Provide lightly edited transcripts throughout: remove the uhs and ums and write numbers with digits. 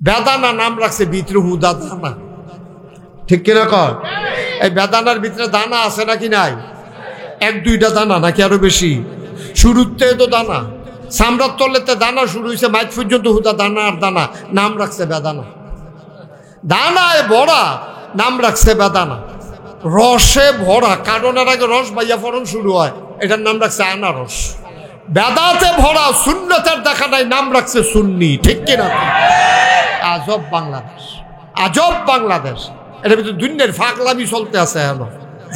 বেদানা নাম রাখছে ভিতরে হুদা দানা, ঠিক কিনা কর? এই বেদানার ভিতরে দানা আছে নাকি নাই? এক দুইটা দানা নাকি আরো বেশি? শুরুতে তো দানা, সামরার তলেতে দানা শুরু হয়েছে, মাইক পর্যন্ত হুদা দানা আর দানা, নাম রাখছে বেদানা। দানায় ভরা, নাম রাখছে বেদানা। রসে ভরা, কারণের আগে রস বাইয়া ফরন শুরু হয়, এটার নাম রাখছে আনারস। বেদাতে ভরা, সুন্নতের দেখা নাই, নাম রাখছে সুন্নি, ঠিক কিনা? আজব বাংলাদেশ, আজব বাংলাদেশ। এটার ভিতরে দুনিয়ার ফাগলামি চলতে আছে হলো,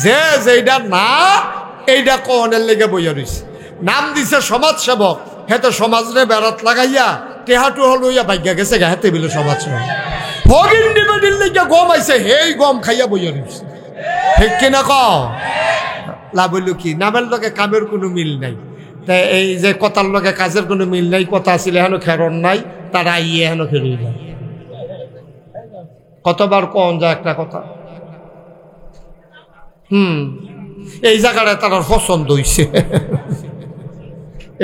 যে যেটা না এইটা কনের লেগে বইয়া রয়েছে। নাম দিছে সমাজ সেবক, হেতে সমাজরে বেড়াত লাগাইয়া টেহাটু হলইয়া ভাগ্যা গেছে গা, হেতে বিলে সমাজ সেবক। হগিন ডিবেডির লেগে গম আইছে, হেই গম খাইয়া বইয়া রয়েছে, ঠিক কিনা ক? লাভ হইল কি? নামের লগে কামের কোনো মিল নাই। তাই এই যে কথার লগে কাজের কোনো মিল নাই, কথা আসলে হেন খেরন নাই, তারা আইয়ে হেন খেরই নাই। কতবার কন যায় একটা কথা। এই জায়গাটা তারা পছন্দ হইছে,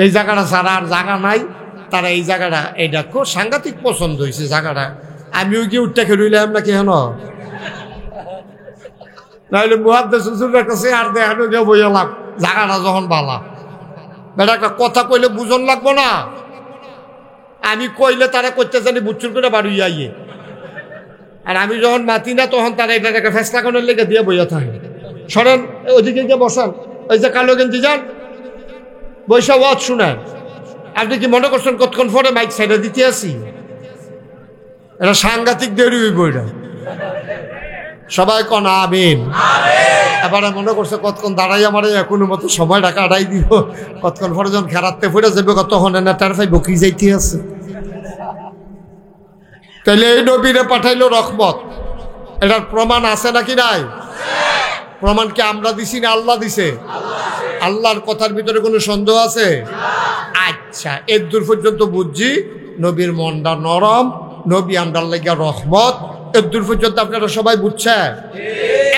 এই জায়গাটা ছাড়া আর জায়গা নাই, তারা এই জায়গাটা এইটা খুব সাংঘাতিক পছন্দ হয়েছে জায়গাটা। আমিও গিয়ে উঠতে খেললাম নাকি হেন, নাহলে মুহাদ্দিস হুজুরের কাছে আর দেখানো গিয়ে বইলাম জায়গাটা যখন বালা। বেটা একটা কথা কইলে বুঝন লাগবো না? আমি কইলে তারা করতে জানি বুচ্চুর করে বাড়ি আইয়ে, আর আমি যখন মাতি না তখন তারা এটা একটা ফেসলা কোনের লেগে দিয়ে বইয়া থাকে। সরেন ওইদিকে গিয়ে বসান, ওই যে কালো গেঞ্জি যান বৈশা ওয়াজ শুনেন। আপনি কি মনে করছেন কতক্ষণ পরে মাইক সাইডে দিতে আসি? এটা সাংঘাতিক দেরি হইব এটা। সবাই কন আমিন। এবারে মনে করছে কতক্ষণ দাঁড়াই আমার কোনো মতো সময় টাকা আড়াই দিব, কতক্ষণ পরে যখন খেরাতে ফুটে যাবে তখন এনে তার ফাই বকি যাইতে আছে। তাহলে এই নবীরে পাঠাইলো রহমত, এটার প্রমাণ আছে নাকি নাই? প্রমাণ কি আমরা দিছি না আল্লাহ দিছে? আল্লাহর কথার ভিতরে কোনো সন্দেহ আছে? আচ্ছা, এর দূর পর্যন্ত বুঝছি নবীর মনটা নরম, নবী আমরার লাগিয়া রহমত, এর দূর পর্যন্ত আপনারা সবাই বুঝছেন।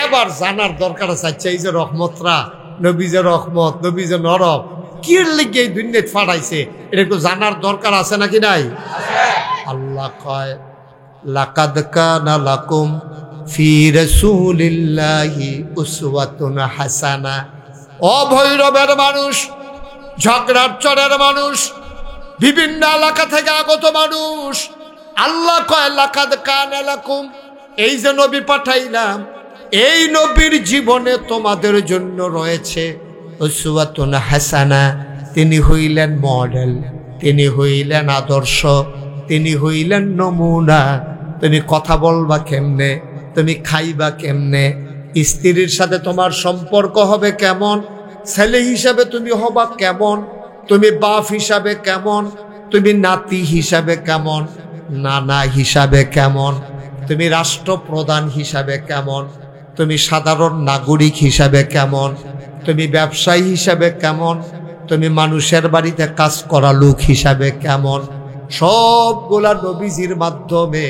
এবার জানার দরকার আছে, আচ্ছা এই যে রহমতরা, নবী যে রহমত, নবী যে নরম, কি লেগে এই দুনিয়াত ফাটাইছে, এটা একটু জানার দরকার আছে নাকি নাই? আল্লাহ কয় লাকাদ কানা লাকুম ফি রাসূলিল্লাহি উসওয়াতুন হাসানা। ও ভৈরবের মানুষ, ঝগড়ার চরের মানুষ, বিভিন্ন এলাকা থেকে আগত মানুষ, আল্লাহ কয় লাকাদ কানা লাকুম, এই যে নবী পাঠাইলাম, এই নবীর জীবনে তোমাদের জন্য রয়েছে উসওয়াতুন হাসানা। তিনি হইলেন মডেল, তিনি হইলেন আদর্শ, তিনি হইলেন নমুনা। তুমি কথা বলবা কেমনে, তুমি খাইবা কেমনে, স্ত্রীর সাথে তোমার সম্পর্ক হবে কেমন, ছেলে হিসাবে তুমি হবা কেমন, তুমি বাপ হিসাবে কেমন, তুমি নাতি হিসাবে কেমন, নানা হিসাবে কেমন, তুমি রাষ্ট্রপ্রধান হিসাবে কেমন, তুমি সাধারণ নাগরিক হিসাবে কেমন, তুমি ব্যবসায়ী হিসাবে কেমন, তুমি মানুষের বাড়িতে কাজ করা লোক হিসাবে কেমন, সবগুলা নবীজির মাধ্যমে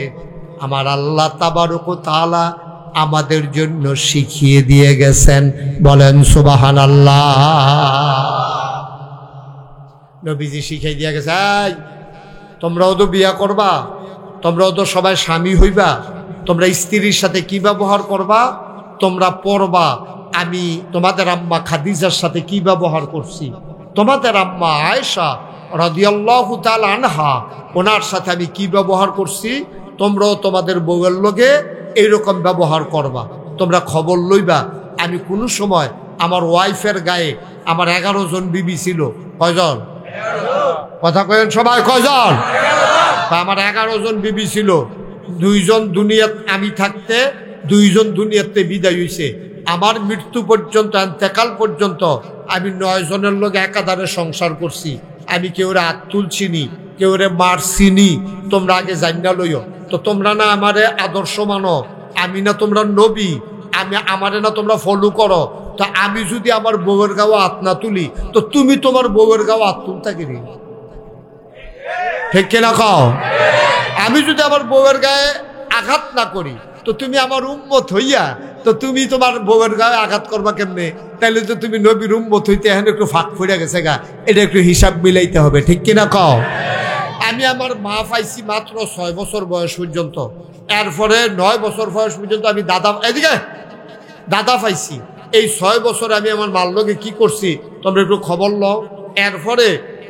আমার আল্লাহ তাবারক ওয়া তাআলা আমাদের জন্য শিখিয়ে দিয়ে গেছেন। বলেন সুবহানাল্লাহ। নবীজি শিখিয়ে দিয়ে গেছে, এই তোমরাও তো বিয়া করবা, তোমরাও তো সবাই স্বামী হইবা, তোমরা স্ত্রীর সাথে কি ব্যবহার করবা তোমরা পড়বা। আমি তোমাদের আম্মা খাদিজার সাথে কি ব্যবহার করছি, তোমাদের আম্মা আয়েশা রাদিয়াল্লাহু তাআলা আনহা ওনার সাথে আমি কি ব্যবহার করছি, তোমরাও তোমাদের বউয়ের লগে এইরকম ব্যবহার করবা। তোমরা খবর লইবা, আমি কোনো সময় আমার ওয়াইফের গায়ে আমার 11 জন বিবি ছিল। কয়জন? কথা কয়েন সবাই, কয়জন? আমার 11 জন বিবি ছিল। 2 জন দুনিয়াত আমি থাকতে, 2 জন দুনিয়াতে বিদায় হইছে। আমার মৃত্যু পর্যন্ত, ইন্তেকাল পর্যন্ত আমি 9 জনের লগে একাধারে সংসার করছি। আমি কেউরে হাত তুলছিনি, কেউরে মারছিনি। তোমরা আগে জানিনা লইও তো, তোমরা না আমারে আদর্শ মানো, আমি না তোমরা নবী, আমি আমারে না তোমরা ফলো করো। তো আমি যদি আমার বউয়ের গাও হাত না তুলি, তো তুমি তোমার বউয়ের গাও হাত তুলতা কিনি, ঠিক কিনা কও? আমি যদি আমার বউয়ের গায়ে আঘাত না করি, তো তুমি আমার উম্মত হইয়া তো তুমি তোমার বউয়ের গায়ে আঘাত করবা কেমনে? তাইলে তো তুমি নবীর উম্মত হইতে এখন একটু ফাঁক ফুড়ে গেছে গা, এটা একটু হিসাব মিলাইতে হবে, ঠিক কিনা কও? আমি আমি আমার মা পাইছি মাত্র 6 বছর বয়স পর্যন্ত, এরপরে 9 বছর বয়স পর্যন্ত আমি দাদা পাইছি। এই 6 বছর আমি আমার মার লগে কি করছি তোমরা একটু খবর লও। এরপরে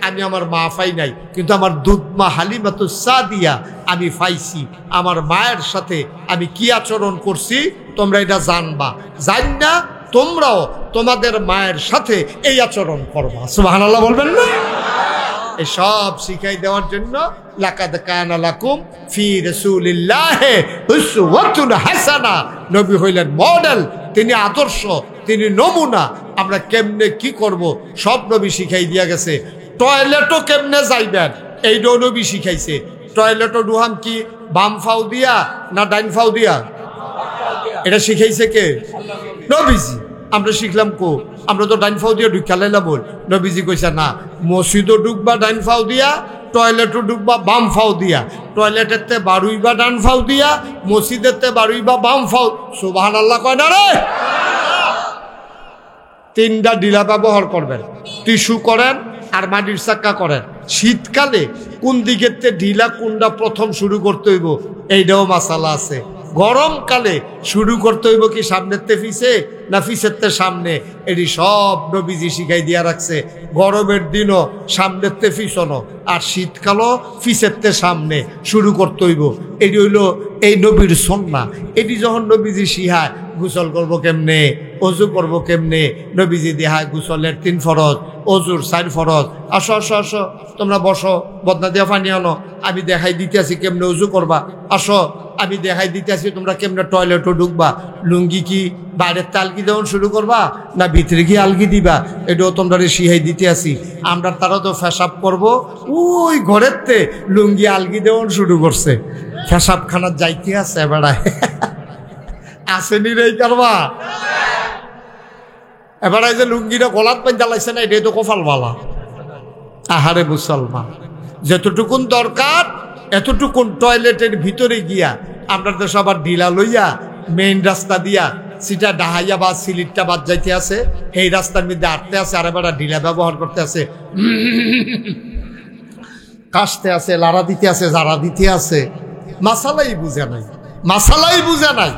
আমি আমার মা পাই নাই, কিন্তু আমার দুধ মা হালিমাতুস সাদিয়া আমি পাইছি। আমার মায়ের সাথে আমি কি আচরণ করছি তোমরা এটা জানবা, জান না তোমরাও তোমাদের মায়ের সাথে এই আচরণ করবা। সুবহানাল্লাহ বলবেন না? এই সব শিখাই দেওয়ার জন্য লাকাদ কানা লাকুম ফি রাসূলিল্লাহি উসওয়াতুন হাসানা, নবী হইলেন মডেল, তিনি আদর্শ, তিনি নমুনা। আমরা কেমনে কি করব সব নবী শিখাই দিয়া গেছে। টয়লেটও কেমনে যাইবেন এইটাও নবী শিখাইছে। টয়লেটও ডুহাম কি বাম ফাও দিয়া না ডাইন ফাও দিয়া, এটা শিখাইছে কে? নবীজি। আমরা শিখলাম কো? আমরা তো ডাইন ফাও দিয়া ঢুকা লাইলাম বল। নবীজি কইছে না, মসজিদও ঢুকবা ডাইন ফাও দিয়া, টয়লেটও ঢুকবা বাম ফাও দিয়া। টয়লেটেরতে বারুইবা ডান ফাও দিয়া, মসজিদেরতে বারুইবা বাম ফাও। সুবহানাল্লাহ কয় না রে? 3টা ডিলা ব্যবহার করবেন, টিস্যু করেন আর মাটির চাক্কা করেন। শীতকালে কোন দিকের ঢিলা কোনটা প্রথম শুরু করতে হইব এইটাও মাসালা আছে। গরমকালে শুরু করতে হইব কি সামনের তে ফিসে না ফিসের তে সামনে, এটি সব নবীজি শিখাই দিয়া রাখছে। গরমের দিনও সামনের তে ফিসনো, আর শীতকালও ফিসের তে সামনে শুরু করতে হইব। এটি হইল এই নবীর সুন্নাহ। এটি যখন নবীজি শিখায় গোসল করবো কেমনে, অজু করবো কেমনে, নবীজি দেখায় গোসলের 3 ফরজ, অজুর 4 ফরজ। আসো আসো আসো তোমরা বসো, বদনা দিয়া পানি আনো, আমি দেখাই দিতে আসি কেমনে অজু করবা। আসো আমি দেখাই দিতে আসি তোমরা কেমনে টয়লেটও ঢুকবা। লুঙ্গি কি বাইরের আলগি দেওয়ান শুরু করবা না ভিতরে কি আলগি দিবা, এটাও তোমরা শিখাই দিতে আসি। আমরা তারা তো ফেসাব করবো, ওই ঘরের তে লুঙ্গি আলগি দেওয়ান শুরু করছে। ফেসাব খানার যাইতে আছে বেড়ায় আসেনি রে কারবা। এবার এই যে লুঙ্গিটা গলাত পাই জ্বালাইছে না, এটাই তো কপালওয়ালা। আহারে মুসলমান, যতটুকুন দরকার এতটুকুন টয়লেটের ভিতরে গিয়া আমরা তো সবার ঢিলা লইয়া মেইন রাস্তা দিয়া সিটা ডাহাইয়া বা সিলিটটা বাদ যাইতে আছে, এই রাস্তার মধ্যে আটতে আছে, আর এবার ঢিলা ব্যবহার করতে আছে, কাশতে আছে, লাড়া দিতে আছে, জারা দিতে আছে। মাসালাই বুঝে নাই, মাসালাই বুঝে নাই।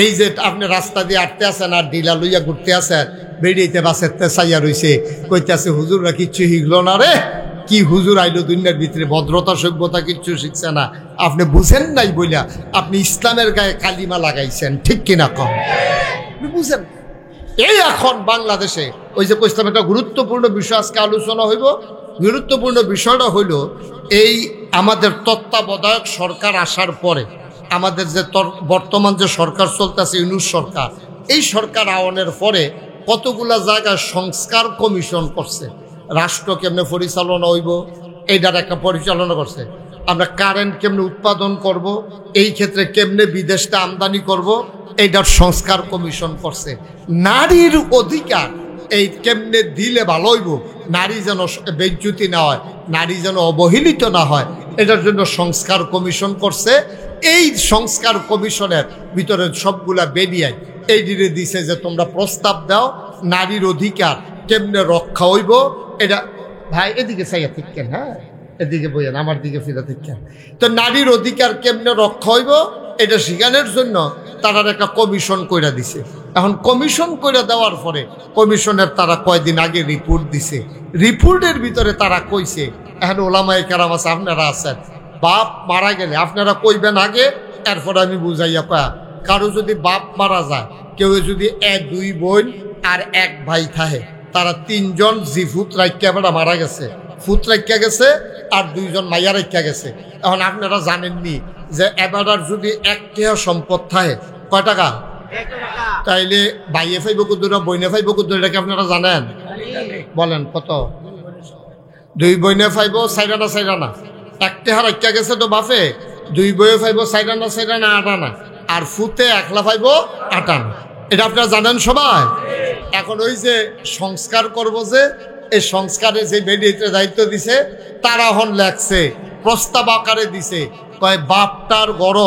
এই যে আপনি রাস্তা দিয়ে আটতে আছেন আর ঢিলা লইয়া ঘুরতে আছেন, বেরিয়েতে বাসের চাইয়া রইছে, কইতে আছে হুজুররা কিচ্ছু শিখলো না রে। কি হুজুর আইলো দুনিয়ার ভিতরে, ভদ্রতা সভ্যতা কিচ্ছু শিখছে না। আপনি বুঝেন নাই বইলা আপনি ইসলামের গায়ে কালিমা লাগাইছেন, ঠিক কিনা কম? বুঝেন? এই এখন বাংলাদেশে ওই যে কইলাম একটা গুরুত্বপূর্ণ বিষয় আজকে আলোচনা হইব। গুরুত্বপূর্ণ বিষয়টা হইল এই আমাদের তত্ত্বাবধায়ক সরকার আসার পরে আমাদের যে বর্তমান যে সরকার চলতেছে ইউনূস সরকার, এই সরকার আওয়ানের পরে কতগুলা জায়গায় সংস্কার কমিশন করছে। রাষ্ট্র কেমনে পরিচালনা হইব এইটার একটা পরিচালনা করছে। আমরা কারেন্ট কেমনে উৎপাদন করব, এই ক্ষেত্রে কেমনে বিদেশটা আমদানি করব, এইটার সংস্কার কমিশন করছে। নারীর অধিকার এই কেমনে দিলে ভালো হইব, নারী যেন বেজ্জুতি না হয়, নারী যেন অবহেলিত না হয়, এটার জন্য সংস্কার কমিশন করছে। এই সংস্কার কমিশনের ভিতরে সবগুলা বেরিয়ে এই দিকে দিছে যে তোমরা প্রস্তাব দাও নারীর অধিকার কেমনে রক্ষা হইব। এটা ভাই এদিকে চাইয়া ঠিক কেন, হ্যাঁ এদিকে বইয়েন, আমার দিকে ফিরা ঠিক কেন। তো নারীর অধিকার কেমনে রক্ষা হইব এটা শিখানোর জন্য তারা একটা কমিশন কইরা দিছে। এখন কমিশন কইরা দেওয়ার পরে কমিশনের তারা কয়দিন আগে রিপোর্ট দিছে। রিপোর্টের ভিতরে তারা কইছে, এখন ওলামায়ে কেরাম আছে, আপনারা আছেন, বাপ মারা গেলে আপনারা কইবেন আগে, এরপরে আমি বুঝাইয়া পায়া। কারো যদি বাপ মারা যায়, কেউ যদি 2 বোন আর 1 ভাই থাকে, তারা 3 জন জি ফুত রাইকা বেড়া মারা গেছে, ফুত রাইকা গেছে আর 2 জন মাইয়া রাইকা গেছে। এখন আপনারা জানেননি যে এবার যদি 1 টাকা সম্পদ থাকে কয় টাকা, তাইলে ভাইয়ে ফাইব কুদ্দুর না বইনে ফাইব কুদ্দুর, এটাকে আপনারা জানেন? বলেন কত? 2 বইনে ফাইব 4 আনা 4 আনা, 1 টাকা রাইকা গেছে তো বাপে, 2 বইয়ে ফাইব 4 আনা 4 আনা 8 আনা, আর ফুতে 1 ফাইব 8 আনা। এটা আপনারা জানেন সবাই? এখন ওই যে সংস্কার করব, যে এই সংস্কারে যে বেডিতে দায়িত্ব দিছে তারা হন লেখছে, প্রস্তাব আকারে দিছে, কয় বাপটার গড়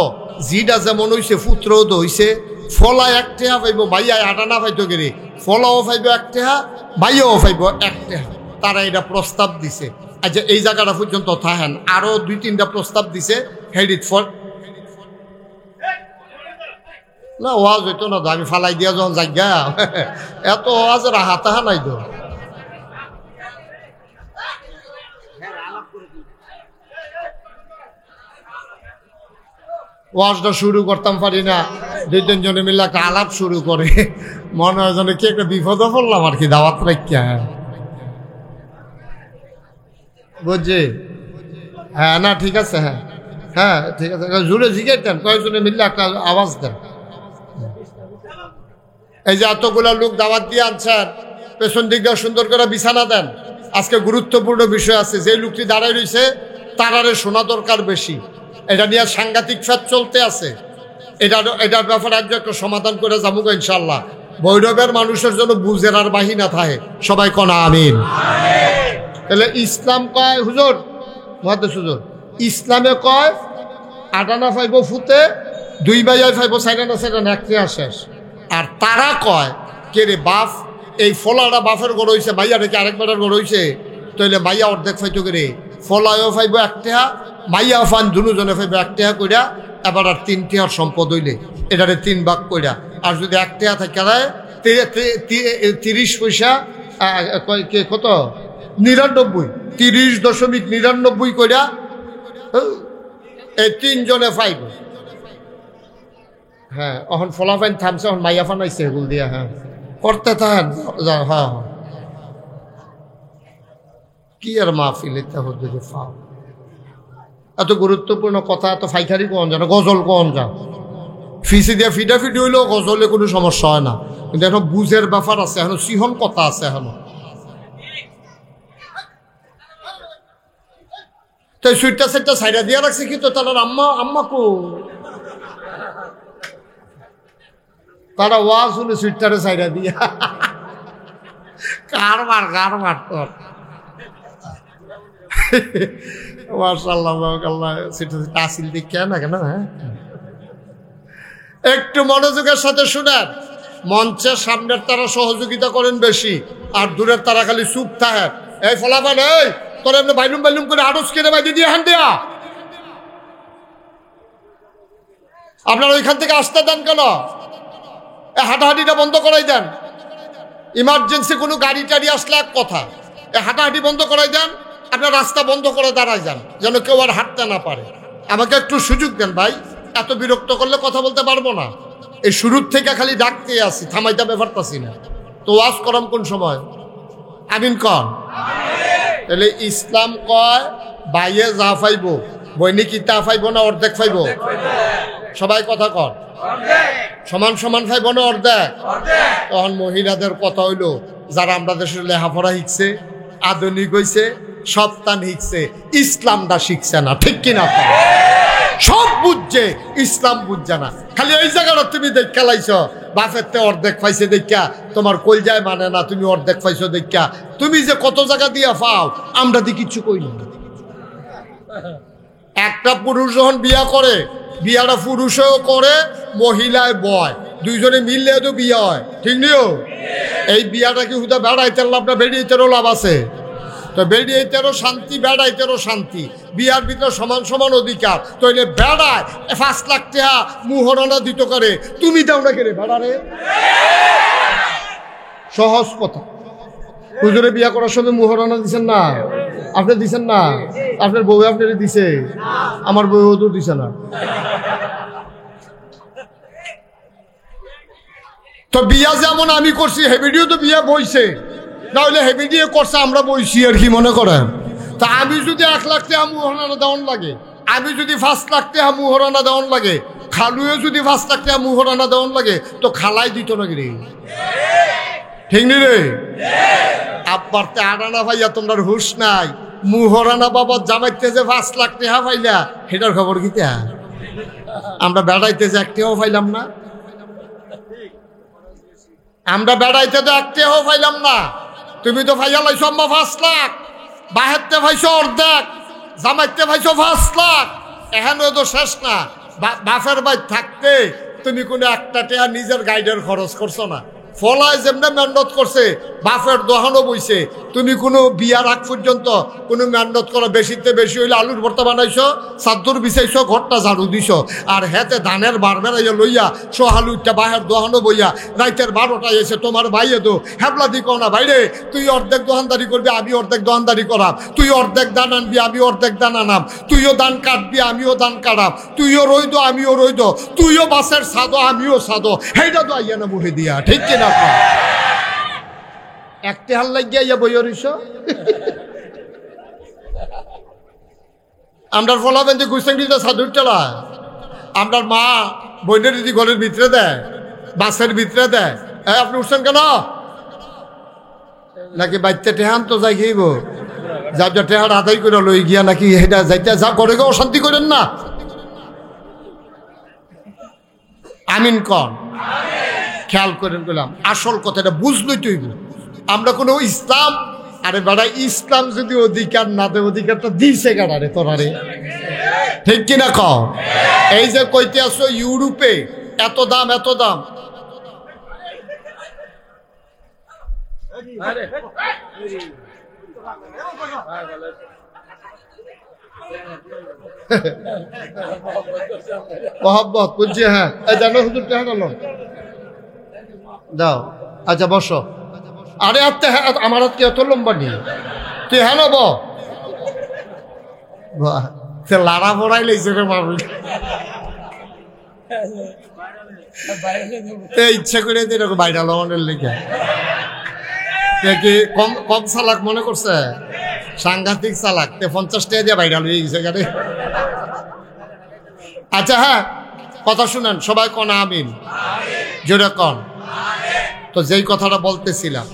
জিটা যেমন হইছে পুত্রও তো হইছে, ফলা 1 টাকা পাইব, ভাইয়া 8 আনা পাইতো গেলে, ফলাও পাইব 1 টাকা, ভাইয়াও পাইব 1 টাকা। তারা এটা প্রস্তাব দিছে। আচ্ছা এই জায়গাটা পর্যন্ত থাকেন, আরো 2-3টা প্রস্তাব দিছে হেডিট ফর না, ওয়াজ হইতো না তো, আমি ফালাই দিয়া যখন জায়গা এত ওয়াজের হাতাহা নাই তো। ওয়াজটা শুরু করতাম পারি না, 2-3 জনে মিলে একটা আলাপ শুরু করে, মনে হয় যেন কি একটা বিপদে পড়লাম আর কি, দাওয়াত রাখিয়া। বুঝছি, হ্যাঁ না ঠিক আছে, হ্যাঁ হ্যাঁ ঠিক আছে, জুড়ে জিজ্ঞেস কয়েকজনে মিললে একটা আওয়াজ দেন। এই যে এতগুলা লোক দাওয়াত দিয়ে আনছেন, পেছন দিকটা সুন্দর করে বিছানা দেন। আজকে গুরুত্বপূর্ণ বিষয় আছে, যে লোকটি দাঁড়ায় রয়েছে তারারে শোনা দরকার বেশি। এটা নিয়ে সাংঘাতিক ফ্যাট চলতে আছে, এটার ব্যাপারে একজন একটা সমাধান করে যাবো ইনশাল্লাহ। ভৈরবের মানুষের জন্য বুঝের আর বাহিনা থাকে, সবাই কনা আমিন। তাহলে ইসলাম কয় হুজুর, মহাদেশ হুজুর, ইসলামে কয় আটানা ফাইব ফুতে 2 বাইয়ায় ফাইব সাইডানা সাইডানা এক শেষ। আর তারা কয় কে রে বাপ, এই ফলাটা বাপের গড় হয়েছে, মাইয়া রেখে আরেকবারের গড় হয়েছে, তাইলে মাইয়া অর্ধেক ফাইতো করে ফলায়ও ফাইব 1 টাকা, মাইয়া ফান দুজনে ফাইব 1 টাকা কইরা, এবার আর 3 টাকার সম্পদ হইলে এটারে 3 ভাগ কইরা। আর যদি 1 টাকা থাকে 30 পয়সা, কত 99, 30.99 কইরা এই 3 জনে ফাইব। হ্যাঁ এখন ফলাফাইন থামছে, এখন মাইয়া ফান আইছে এগুল দিয়া, হ্যাঁ করতে থাকেন। হ্যাঁ কি আর মাহফিল এটা হচ্ছে যে ফাও, এত গুরুত্বপূর্ণ কথা এত ফাইখারি কোন যা, গজল কোন যা, ফিসি দিয়া ফিডাফিডি হইলেও গজলে কোনো সমস্যা হয় না, কিন্তু এখন বুঝের ব্যাপার আছে, এখন সিহন কথা আছে। এখন তাই সুইটটা সেটটা সাইডা দিয়া রাখছে, কিন্তু তার আম্মা কো, তারা ওয়াজ শুনে সুইটটারে সাইডা দিয়া কারবার তোর মাশাআল্লাহ আল্লাহ সেটা তাসিল দেখে না কেন। হ্যাঁ একটু মনোযোগের সাথে শুনেন, মঞ্চের সামনের তারা সহযোগিতা করেন বেশি, আর দূরের তারা খালি চুপ থাকে। এই ফলাফল, এই তোর এমনি বাইলুম করে আড়স কিনে বাইদি দিয়ে হান দেয়া, আপনার ওইখান থেকে আসতে দেন কেন? হাঁটাহাঁটিটা বন্ধ করাই দেন। ইমার্জেন্সি কোনো গাড়ি টাড়ি আসলে এক কথা, হাঁটাহাঁটি বন্ধ করাই দেন, আপনার রাস্তা বন্ধ করে দাঁড়ায় যান, যেন কেউ আর হাঁটতে না পারে। আমাকে একটু সুযোগ দেন ভাই, এত বিরক্ত করলে কথা বলতে পারবো না। এই শুরুর থেকে খালি ডাকতে আসি, থামাইতে ব্যাপারতাছি না। তো ওয়াজ করাম কোন সময়? আমিন কন। তাহলে ইসলাম কয় বাইয়ে যা ফাইব বইনি কি তা ফাইব না অর্ধেক ফাইব? সবাই কথা কন, সমান সমান ফাইব না অর্ধেক? তখন মহিলাদের কথা হইলো, যারা আমরা দেশের লেখাপড়া শিখছে, আধুনিক হইছে, সপ্তাহ শিখছে, ইসলামটা শিখছে না, ঠিক কিনা? সব বুঝছে, ইসলাম বুঝছে না। খালি এই জায়গাটা তুমি দেখা লাইছ, বাপের তে অর্ধেক পাইছে দেখা তোমার কলজায় মানে না, তুমি অর্ধেক পাইছো দেখা তুমি যে কত জায়গা দিয়া পাও, আমরা দি কিছু কই না। একটা পুরুষ যখন বিয়া করে, বিয়াটা পুরুষও করে মহিলায় বয়, দুইজনে মিললে তো বিয়া হয়, ঠিক নিও? এই বিয়াটা কি হুদা বেড়াইতে লাভ না বেড়িয়েতেরও লাভ আছে? তো বেড়িয়েতেরও শান্তি, বেড়াইতেরও শান্তি, বিয়ার ভিতরে সমান সমান অধিকার। তইলে বেড়ায় 5 লাখ টাকা মুহরানা দিত করে, তুমি দাও না কেড়ে বেড়ারে? সহজ কথা। হুজুরে বিয়া করার সময় মুহরানা দিচ্ছেন না? আপনি দিচ্ছেন না? আপনার বউ আপনার দিছে? আমার বউ তো দিছে না। তো বিয়া যেমন আমি করছি, হেবিডিও তো বিয়া বইছে, না হলে হেবিডিও করছে, আমরা বইছি আর কি মনে করেন? তা আমি যদি 1 লাখ টাকা মুহরানা দেওয়ান লাগে, আমি যদি 5 লাখ টাকা মুহরানা দেওয়ান লাগে, খালুয়ে যদি 5 লাখ টাকা মুহরানা দেওয়ান লাগে, তো খালাই দিত নাকি রে? ঠিক নি রে? আব্বার তে আড়ানা ভাইয়া তোমরা হুশ নাই, মুহরানা বাবার জামাইতে যে 5 লাখ টাকা পাইলা, সেটার খবর কি? আমরা বেড়াইতে যে 1 টাকাও পাইলাম না, আমরা বেড়াইতে তো 1 টাকাও পাইলাম না। তুমি তো ভাইয়া লাইছো আম্মা 5 লাখ, বাহেরতে ভাইছো অর্ধেক, জামাইতে ভাইছো 5 লাখ, এখানে তো শেষ না। বাপের বাই থাকতে তুমি কোনো 1টা টাকা নিজের গাইডের খরচ করছো না। ফলায় যেমনি মেহনত করছে, বাফের দোহানো বইছে, তুমি কোনো বিয়ার আগ পর্যন্ত কোনো মেহনত করো, বেশিতে বেশি হইলে আলুর ভর্তা বানাইছো, চাদর বিছাইছো, ঘরটা ঝাড়ু দিছো, আর হেতে ধানের বার বেড়াইয়া লইয়া সোহালুইটা বাহের দোহানো বইয়া রাইতের 12টায় এসে তোমার ভাইয়ে দো হ্যাবলা দি কো না ভাইরে, তুই অর্ধেক দোকানদারি করবি, আমি অর্ধেক দোকানদারি করাম, তুই অর্ধেক দান আনবি, আমি অর্ধেক দান আনাম, তুইও দান কাটবি, আমিও দান কাটাম, তুইও রইদ, আমিও রইদ, তুইও বাসের সাদো, আমিও সাদো, হেইটা তো আইয়া না মুহে দিয়া, ঠিক কিনা? একটি হাল লাগিয়া ইয়া বই রইছ। আমরার ফলাবেন যে গুইসাঙ্গিটা সাধুর চালা, আমরার মা বইনের যদি ঘরের ভিতরে দেয়, বাসের ভিতরে দেয়, আপনি উঠছেন কেন? নাকি বাচ্চা টেহান তো যাই খেয়েব, যার যা টেহার আদায় করে লই গিয়া নাকি এটা যাইতে যা করে গো, অশান্তি করেন না। আমিন কন, খেয়াল করেন গেলাম, আসল কথাটা বুঝলই তুইব। আমরা কোনো ইসলাম, আরে বেড়া ইসলাম যদি অধিকার না দেয়, অধিকারটা দিছে গাড়ারে তোরারে, ঠিক কিনা ক? এই যে কইতে আসো ইউরোপে এত দাম, এত দাম, মহব্বত বুঝছি। হ্যাঁ জানো হুজুর টেহা গেল দাও, আচ্ছা বসো। আরে আত্মে আমার হাত কি এত লম্বা নিয়ে তুই হ্যাঁ নব লাড়া ভরাই লেগেছে রে বাবু, ইচ্ছা করে এরকম বাইরে লবণের লেগে কি কম কম চালাক মনে করছে, সাংঘাতিক চালাক, 50 টাকা দিয়ে বাইরে লয়ে গেছে গাড়ি। আচ্ছা হ্যাঁ কথা শুনেন সবাই, কন আমিন, জোরে কন। তো যেই কথাটা বলতেছিলাম,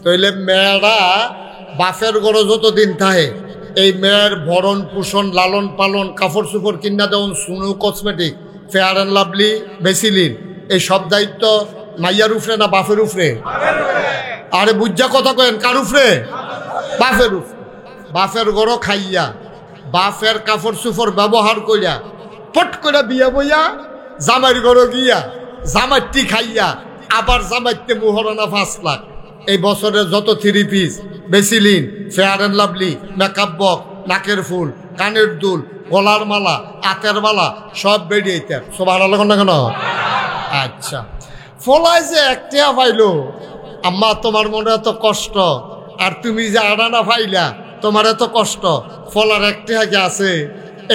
তাইলে মেয়েরা বাপের গরো যতদিন থাকে, এই মেয়ের ভরণ পোষণ, লালন পালন, কাপড় চোপড় কিনা দেওয়া, সুনু কসমেটিক, ফেয়ার অ্যান্ড লাভলি, বেসিলিন, এই সব দায়িত্ব মাইয়ার উফরে না বাপের উফরে? আরে বুঝা কথা কেন, কার উফরে? বাপের উফরে। বাপের গরো খাইয়া, বাপের কাপড় চোপড় ব্যবহার করিয়া, পট করে বিয়া বইয়া জামাইর গরো গিয়া জামাইটি খাইয়া, আবার জামাইতে মুহরানা 5 লাখ, এই বছরে যত 3 piece, Vaseline, fair and lovely, makeup box, নাকের ফুল, কানের দুল, গলার মালা, হাতের মালা, সব বেরিয়েছে। সুবহানাল্লাহ না কেন? আচ্ছা ফলায় যে একটা পাইলো, আম্মা তোমার মনে এত কষ্ট, আর তুমি যে আড়ানা পাইলা তোমার এত কষ্ট, ফলার একটা আগে আছে,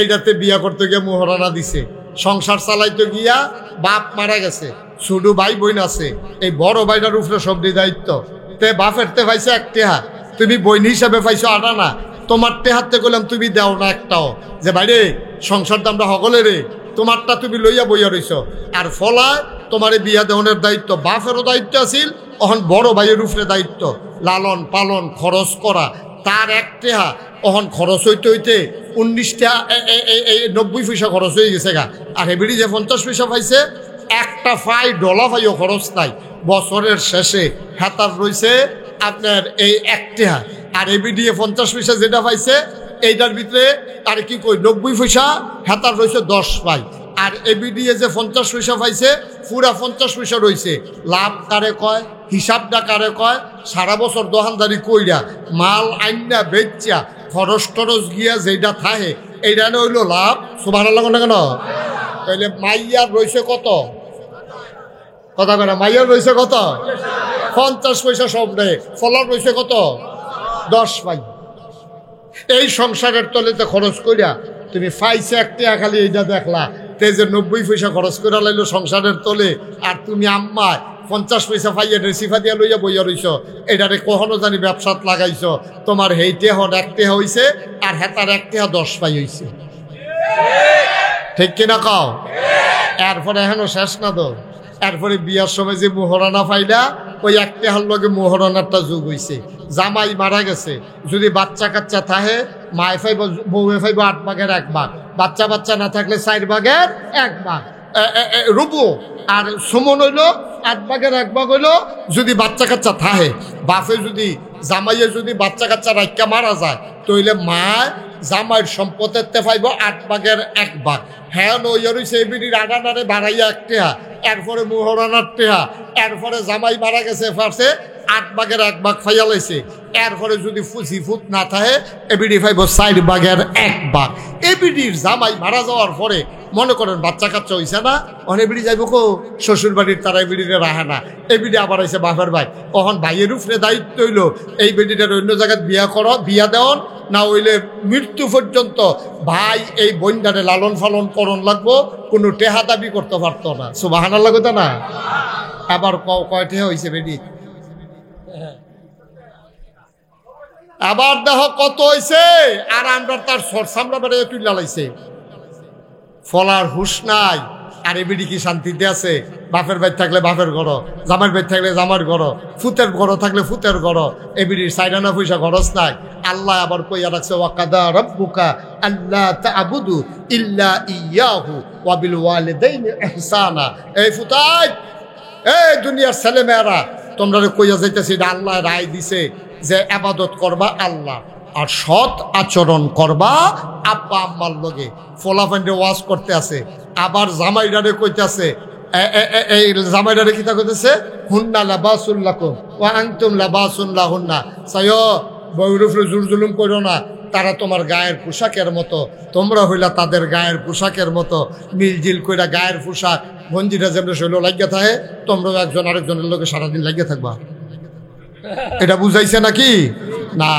এইটাতে বিয়া করতে গিয়ে মোহরানা দিছে, সংসার চালাইতে গিয়া বাপ মারা গেছে, ছোট ভাই বোন আছে, এই বড় ভাইটার উপরে সবটি দায়িত্ব, তে বাপের তে পাইছে এক টেহা, তুমি বোন হিসাবে পাইছো আড়ানা, তোমার টেহাতে গেলাম তুমি দেও না একটাও, যে বাইরে সংসার দামটা সকলে রে, তোমারটা তুমি লইয়া বইয়া রইছ, আর ফলায় তোমার বিয়া দেওয়ানের দায়িত্ব বাপেরও দায়িত্ব আছিল, অহন বড় ভাইয়ের উপরে দায়িত্ব, লালন পালন খরচ করা, তার এক টেহা অহন খরচ হইতে হইতে 19টা 90 পয়সা খরচ হয়ে গেছে গা, আর হেবিড়ি যে 50 পয়সা পাইছে, একটা $5 পাইও খরচ নাই, বছরের শেষে হাতার রয়েছে আপনার এই এক টেহা, আর এবিডি 50 পয়সা যেটা পাইছে এইটার ভিতরে আর কি কই 90 পয়সা হাতার রয়েছে 10 পাই, আর এবিডি যে 50 পয়সা পাইছে পুরা 50 পয়সা রয়েছে। লাভ কারে কয়, হিসাবটা কারে কয়? সারা বছর দোকানদারি কইরা মাল আইনা বেচা খরচ টরচ গিয়া যেটা থাকে এইটা হইলো লাভ। সুবহানাল্লাহ না কেন? তাইলে মাইয়ার রয়েছে কত? কথা কয় না, মাইয়ার রয়েছে কত? 50 পয়সা সব নেই, ফলন রয়েছে কত? 10 পাই। এই সংসারের তলেতে খরচ করিয়া তুমি পাইছে একটা খালি এইটা দেখলা, তে যে 90 পয়সা খরচ করে লাইলো সংসারের তলে, আর তুমি আম্মা 50 পয়সা পাইয়া রেসিফা দিয়া লইয়া বইয়া রইছ, এটারে কখনো জানি ব্যবসাত লাগাইছ, তোমার হেইটে হন একটা হইছে, আর হেতার একটা 10 পাই হইছে, ঠিক কিনা কও? এরপরে এখনো শেষ না তো, এরপরে বিয়ার সময় যে মোহরানা পাইলা, ওই একটা হার লগে মোহরানারটা যুগ হইছে, জামাই মারা গেছে, যদি বাচ্চা কাচ্চা থাকে মায়ে ফাইব বউয়ে ফাইব 8 ভাগের 1 ভাগ, বাচ্চা বাচ্চা না থাকলে 4 ভাগের 1 ভাগ রুবু, আর সুমন হইল 8 ভাগের 1 ভাগ হইল যদি বাচ্চা কাচ্চা থাকে। বাপে যদি জামাইয়ে যদি বাচ্চা কাচ্চা রাইকা মারা যায়, তইলে মা জামাইয়ের সম্পদের তে পাইব 8 ভাগের 1 ভাগ। হ্যাঁ নইয়া রইছে এবিডির আগানারে বাড়াইয়া 1 টেহা, এরপরে মোহরানার টেহা, এরপরে জামাই মারা গেছে ফার্সে 8 ভাগের 1 ভাগ ফাইয়া লাইছে, এরপরে যদি ফুট না থাকে এবিডি ফাইব 4 ভাগের 1 ভাগ। এবিডির জামাই মারা যাওয়ার পরে মনে করেন বাচ্চা কাচ্চা হইছে না, অনেক এবিডি যাইব কো শ্বশুর বাড়ির, তারা এবিডিরে রাখে না, এবিডি আবার আইছে বাপের ভাই। তখন ভাইয়ের উপরে দায়িত্ব হইল এই বেডিটার অন্য জায়গায় বিয়া দেওয়ান, না হইলে মৃত্যু পর্যন্ত ভাই এই বন্যারে লালন পালন করণ লাগবো, কোনো টেহা দাবি করতে পারতো না। সুবহানাল্লাহ কথা না? আবার কয় টেহা হইছে বেডি, আবার দেখো কত হইছে, আর আমরা তার সরসামরা বেড়ে তুলে লাইছে, ফলার হুশ নাই। আর এবিডি কি শান্তিতে আছে? বাপের বাড়ি থাকলে বাপের ঘর, জামার বাড়ি থাকলে জামার ঘর, ফুতের ঘর থাকলে ফুতের ঘর, এবিডির সাইডানা পয়সা খরচ নাই। আল্লাহ আবার কইয়া রাখছে ওয়াকাদা রাব্বুকা আল্লা তা'বুদু ইল্লা ইয়াহু ওয়া বিল ওয়ালিদাইনি ইহসানা। এই ফুতাই, এই দুনিয়ার ছেলে মেয়েরা, তোমরা কইয়া যাইতেছি এটা আল্লাহ রায় দিছে যে ইবাদত করবা আল্লাহ আর সৎ আচরণ করবা আব্বা আম্মার লগে। ফলাফান্ডে ওয়াজ করতে আছে, আবার জামাইডারে কইতেছে, এই জামাইডারে কিতা কইতেছে, হুন্না লাবাসুল লাকুম ওয়া আনতুম লাবাসুন লাহুন্না। সাইয়ো বউর উপরে জোর জুলুম করো না, তারা তোমার গায়ের পোশাকের মতো, তোমরা হইলা তাদের গায়ের পোশাকের মতো। মিলজিল কইরা গায়ের পোশাক গঞ্জিটা যেমন শৈল লাগিয়া থাকে, তোমরাও একজন আরেকজনের লোকে সারাদিন লাগিয়া থাকবা। এটা বুঝাইছে নাকি? না।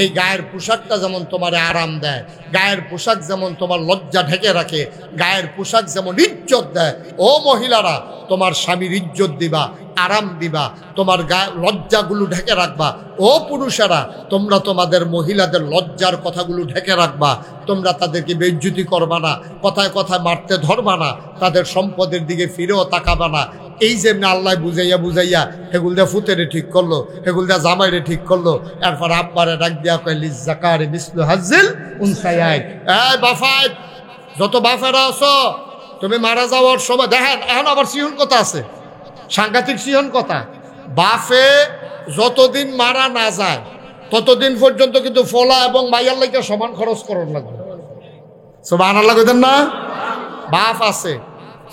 এই গায়ের পোশাকটা যেমন তোমার আরাম দেয়, গায়ের পোশাক যেমন তোমার লজ্জা ঢেকে রাখে, গায়ের পোশাক যেমন ইজ্জত দেয়, ও মহিলারা তোমার স্বামীর ইজ্জত দিবা, আরাম দিবা, তোমার গায়ে লজ্জাগুলো ঢেকে রাখবা। ও পুরুষেরা তোমরা তোমাদের মহিলাদের লজ্জার কথাগুলো ঢেকে রাখবা, তোমরা তাদেরকে বেইজ্জতি করবা না, কথায় কথায় মারতে ধরবা না, তাদের সম্পদের দিকে ফিরেও তাকাবা না। এই যে আল্লাহ বুঝাইয়া বুঝাইয়া হেগুল দিয়া ফুতেরে ঠিক করলো, হেগুল দিয়া জামাইরে ঠিক করলো, এরপর আব্বারে ডাক দিয়া কয় লিজ্জাকারি মিসলু হাজ্জিল উনসায়াইন। এই বাফাই, যত বাফেরা আছো, তুমি মারা যাওয়ার সময় দেখেন, এখন আবার সিহন কথা আছে, সাংঘাতিক সিহন কথা। বাফে যতদিন মারা না যায় ততদিন পর্যন্ত কিন্তু ফলা এবং মাইয়ার লাগে সমান খরচ করার লাগবে। সুবহানাল্লাহ কইতেন না? বাপ আছে,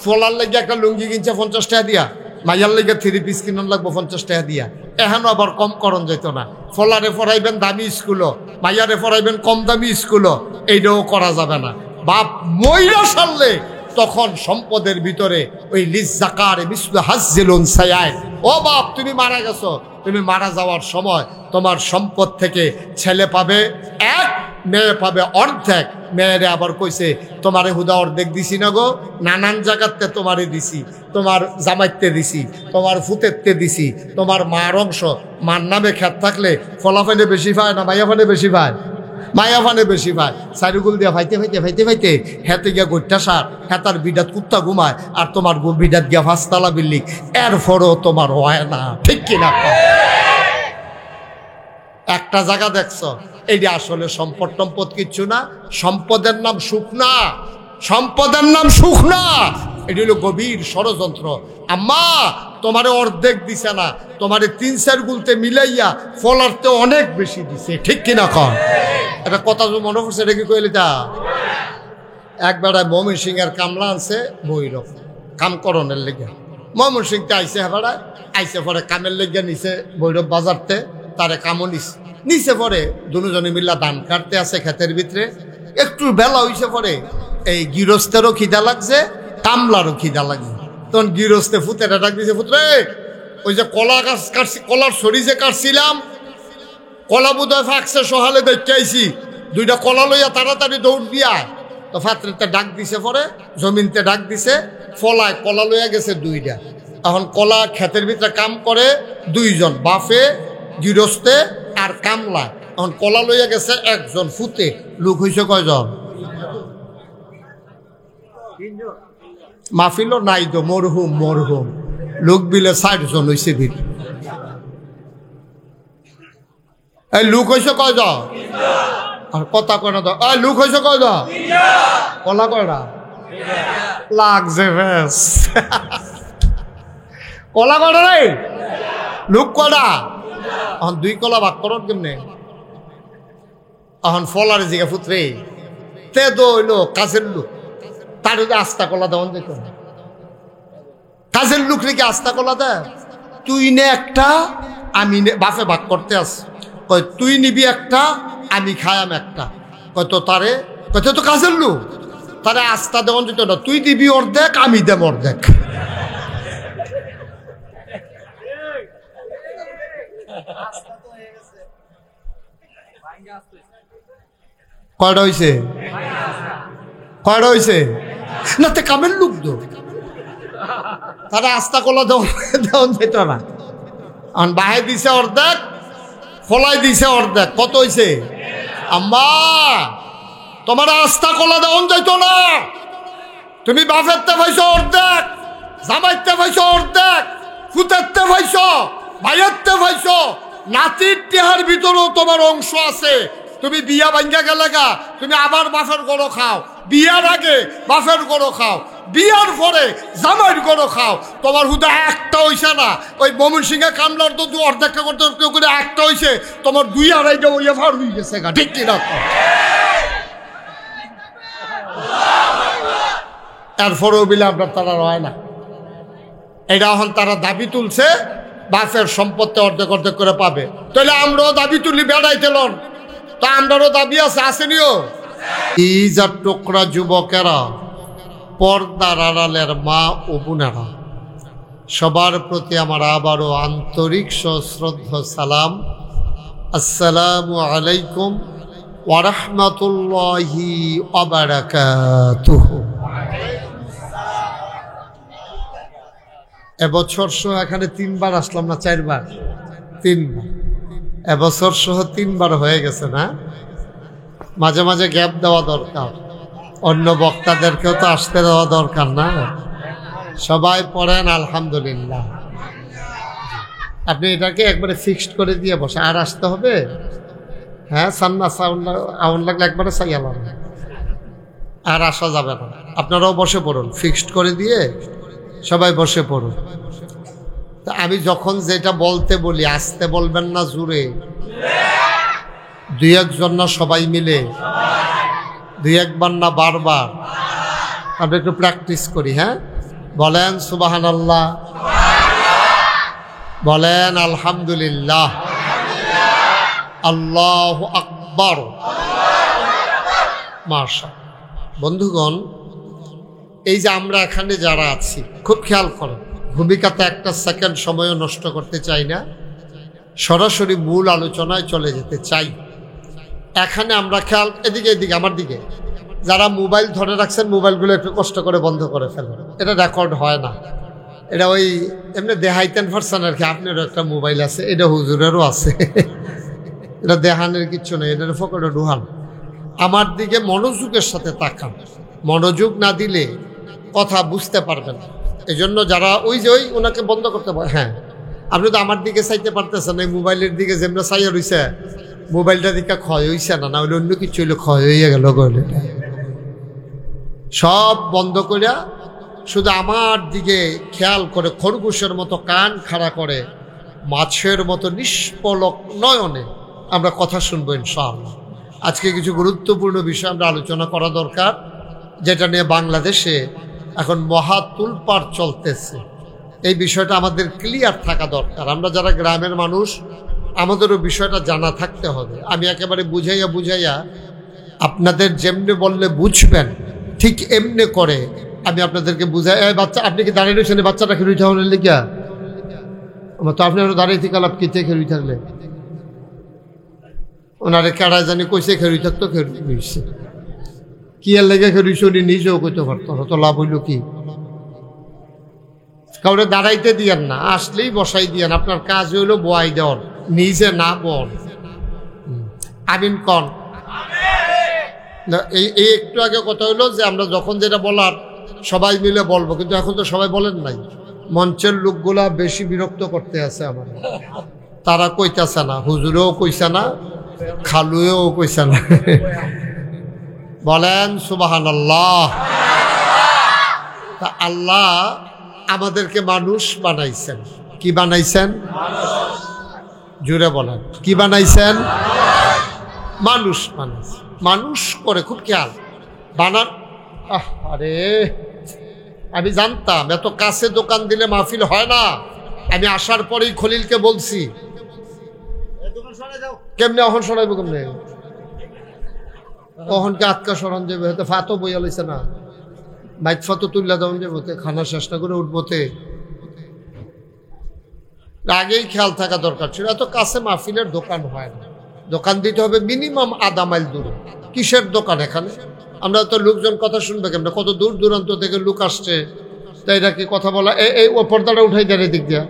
ফলার লাগে একটা লুঙ্গি কিনছে 50 টাকা দিয়া, মাইয়ার লাগে 3 পিস কিনন লাগবো 50 টাকা দিয়া। এখনো আবার কম করণ যেত না। ফলারে পড়াইবেন দামি স্কুলও, মাইয়ারে পড়াইবেন কম দামি স্কুলও, এইটাও করা যাবে না। বাপ মইরা সারলে তখন সম্পদের ভিতরে ওই লিজ্জাকার মিসলু হাজ্জিল উনসায়াইন। ও বাপ, তুমি মারা গেছো, তুমি মারা যাওয়ার সময় তোমার সম্পদ থেকে ছেলে পাবে 1, মেয়ে পাবে অর্ধেক। মেয়েরে আবার কইছে তোমারে হুদা অর্ধেক দিছি না গো, নানান জায়গাতে তোমারে দিছি, তোমার জামাইতে দিছি, তোমার ফুতেরতে দিছি, তোমার মার অংশ। মার নামে খেত থাকলে ফলাফানে বেশি পায় না মাইয়াফানে বেশি পায়? মায়াফানে বেশি পায়। সাইরুগুল দিয়া ফাইতে ফাইতে ফাইতে ফাইতে হেতে গিয়া গোট্টা সার, হেতার বিডাত কুত্তা ঘুমায়, আর তোমার বিডাত গিয়া 5 তালা বিল্ডিং। এরপরও তোমার হয় না, ঠিক কিনা? একটা জায়গা দেখছো, এইটা আসলে সম্পদ টম্পদ কিচ্ছু না, সম্পদের নাম সুখ না, সম্পদের নাম সুখ না, এটি হলো গভীর ষড়যন্ত্র। আম্মা তোমারে অর্ধেক দিছে না, তোমারে 3-4 গুলতে মিলাইয়া ফলারতে অনেক বেশি দিছে, ঠিক কিনা কন? এটা কথা মনে পড়ছে, এটা কি কইলে তা? একবেড়ায় ময়মন সিং এর কামলা আনছে বৈরব কামকরণের লেগে। ময়মন সিংতে আইসে হেবাড়ায়, আইসে পরে কামের লেগে নিছে বৈরব বাজারতে, তারে কামও নিচে পরে দুজনে মিল্লা ধান কাটতে আছে ক্ষেতের ভিতরে। একটু বেলা হইছে পরে এই গৃহস্থেরও খিদা লাগছে, কামলারও খিদা লাগছে। তখন গৃহস্থে ফুতেরা ডাক দিছে, ফুতরে ওই যে কলা গাছ কাটছি, কলার সরি যে কাটছিলাম, কলা বোধহয় ফাঁকছে, সহালে দেখতে আইছি, 2টা কলা লইয়া তাড়াতাড়ি দৌড় দিয়া। তো ফাতরেতে ডাক দিছে, পরে জমিনতে ডাক দিছে, ফলায় কলা লইয়া গেছে 2টা। এখন কলা ক্ষেতের ভিতরে কাম করে 2 জন, বাফে গৃহস্থে আর কামলা। এখন কলা লইয়া গেছে 1 জন, ফুতে লোক হইছে কয়জন? মাহফিলও নাই তো, মরহুম মরহুম লোক বিলে 60 জন হইছে ভিড়। এই লোক হইছে কয়জন? আর কথা কয় না তো, এই লোক হইছে কয়জন? কলা কয়টা লাগছে? বেশ কলা কয়টা রে? লোক কয়টা? এখন 2 কলা ভাগ করো কেমনে? এখন ফলার জিগা ফুতরে তে দইলো কাজের লোক, তার আস্তা কলা দেওয়ান যেত। কাজের লোক রেখে আস্তা কলা দেয়, তুই নে একটা আমি বাফে ভাগ করতে আস, কয় তুই নিবি একটা, আমি খায়াম একটা। কয় তো তারে, কয় তো কাজের লোক, তারে আস্থা দেওয়ান যেত না, তুই দিবি অর্ধেক, আমি দেব অর্ধেক। কয়টা হয়েছে? কয়টা হয়েছে? না তে কামের লোক তো, তারা আস্থা কলা দেওয়ান যেত না। বাহে দিছে অর্ধেক, খোলাই দিছে অর্ধেক, কত হয়েছে? আম্মা তোমার আস্থা কলা দেওয়ান যাইতো না, তুমি বাপেরতে পাইছো অর্ধেক, জামাইতে পাইছো অর্ধেক, ফুতেরতে পাইছো, ভাইয়েরতে পাইছো, নাতির টেহার ভিতরেও তোমার অংশ আছে। তুমি বিয়া ভাঙ্গা গেলে গা, তুমি আবার বাপের গরো খাও, বিয়ার আগে বাপের গরো খাও, বিয়ার পরে জামাইয়ের গরো খাও। তোমার হুদা একটা হইছে না, ওই মমিন সিংহে কামলার তো অর্ধেকটা করতে করে একটা হইছে, তোমার 2-2.5টা ওই ফার হয়ে গেছে গা, ঠিক কিনা? এরপরেও বিলে আপনার তারা রয় না। এটা এখন তারা দাবি তুলছে বাপের সম্পত্তি অর্ধেক অর্ধেক করে পাবে। তাহলে আমরাও দাবি তুলি বেড়াইতে লন, তা আমরারও দাবি আছে, আসেনিও? এই যা টোকরা যুবকেরা, পর্দার আড়ালের মা ও বোনেরা, সবার প্রতি আমার আবারও আন্তরিক সশ্রদ্ধ সালাম। আসসালামু আলাইকুম ওয়া রাহমাতুল্লাহি ওয়া বারাকাতুহু। এবছর সহ এখানে 3বার আসলাম না 4বার? 3বার। এবছর সহ 3বার হয়ে গেছে না? মাঝে মাঝে গ্যাপ দেওয়া দরকার, অন্য বক্তাদেরকেও তো আসতে দেওয়া দরকার না? সবাই পড়েন আলহামদুলিল্লাহ। আপনি এটাকে একবারে ফিক্সড করে দিয়ে বসে, আর আসতে হবে? হ্যাঁ, সান্না আউন লাগলে একবারে চাইয়ালাম, আর আসা যাবে না। আপনারাও বসে পড়ুন, ফিক্সড করে দিয়ে সবাই বসে পড়ুন। তা আমি যখন যেটা বলতে বলি, আসতে বলবেন না, জুড়ে 2-1 না, সবাই মিলে 2-1 বার না, বারবার। আমরা একটু প্র্যাকটিস করি। হ্যাঁ, বলেন সুবহানাল্লাহ, বলেন আলহামদুলিল্লাহ, আল্লাহু আকবার। মাশাআল্লাহ। বন্ধুগণ, এই যে আমরা এখানে যারা আছি, খুব খেয়াল করেন, ভূমিকাতে একটা সেকেন্ড সময়ও নষ্ট করতে চাই না, সরাসরি মূল আলোচনায় চলে যেতে চাই। এখানে আমরা খেয়াল, এদিকে এদিকে আমার দিকে, যারা মোবাইল ধরে রাখছেন মোবাইলগুলো একটু কষ্ট করে বন্ধ করে ফেলেন, এটা রেকর্ড হয় না। এটা ওই এমনি দেহাইতেন পারছেন আর কি। আপনারও একটা মোবাইল আছে, এটা হুজুরেরও আছে, এটা দেহানের কিচ্ছু নেই, এটা ফকরে ঢুহান। আমার দিকে মনোযোগের সাথে তাকান, মনোযোগ না দিলে কথা বুঝতে পারবেন না। এই জন্য যারা ওই যে ওনাকে বন্ধ করতে পারে, হ্যাঁ, আপনি তো আমার দিকে চাইতে পারতেছেন, এই মোবাইলের দিকে যেমন চাইয়া রইছে, মোবাইলটা দিকে ক্ষয় হইছে না, না হলে অন্য কিছু হইলে ক্ষয় হইয়া গেল। সব বন্ধ করিয়া শুধু আমার দিকে খেয়াল করে, খরগোশের মতো কান খাড়া করে, মাছের মতো নিষ্পলক নয়নে আমরা কথা শুনবো ইনশাআল্লাহ। আজকে কিছু গুরুত্বপূর্ণ বিষয় আমরা আলোচনা করা দরকার, যেটা নিয়ে বাংলাদেশে এখন মহা তুলপাড় চলতেছে। এই বিষয়টা আমাদের ক্লিয়ার থাকা দরকার। আমরা যারা গ্রামের মানুষ, আমাদেরও বিষয়টা জানা থাকতে হবে। আমি একেবারে বুঝাইয়া আপনাদের যেমনি বললে বুঝবেন, ঠিক এমনি করে আমি আপনাদেরকে বুঝাই। বাচ্চা, আপনি কি দাঁড়িয়ে রয়েছেন? বাচ্চাটা খেলুই থাকলে লিখা আমার তো, আপনি আরো দাঁড়িয়ে থেকে লাভ কিতে খেলুই থাকলে, ওনারে কেড়ায় জানি কইছে খেলুই থাকতো, খেলুইছে কি আর লেগে খেলুইছে, উনি নিজেও কইতে পারতো, তো লাভ হইল কি? কাউরে দাঁড়াইতে দিয়েন না, আসলেই বসাই দিয়েন। আপনার কাজ হইল বয়াই দেওয়ার, নিজে না বল। আমিন কন। এই একটু আগে কথা হইলো যে আমরা যখন যেটা বলার সবাই মিলে বলবো, কিন্তু এখন তো সবাই বলেন নাই। মঞ্চের লোকগুলা বেশি বিরক্ত করতে আছে আমার, তারা কইতাছে না, হুজুরেও কইছে না, খালুয়েও কইছে না। বলেন সুবহানাল্লাহ। তা আল্লাহ আমাদেরকে মানুষ বানাইছেন। কি বানাইছেন? জুড়ে বলেন, কি বানাইছেন? মানুষ বানাইছেন। মানুষ করে খুব খেয়াল বানান। আরে আমি জানতাম এত কাছে দোকান দিলে মাহফিল হয় না। আমি আসার পরেই খলিলকে বলছি, কেমনে অহন সরাইব কেমনে? অহনকে আটকা সরান যাবে, হয়তো ফাতো বইয়া লইছে না, মাইক ফাতো তুললা দেওয়া যাবো, খানা চেষ্টা করে উঠবোতে আগেই খেয়াল থাকা দরকার ছিল। এত কাছে মাহফিলের দোকান হয় না, দোকান দিতে হবে মিনিমাম আধা মাইল দূরে। কিসের দোকান এখানে? আমরা তো লোকজন কথা শুনবে কেমন? কত দূর দূরান্ত থেকে লোক আসছে, তাই এটা কি কথা বলা? এই ও পর্দাটা উঠাই দেন এদিক দিয়া,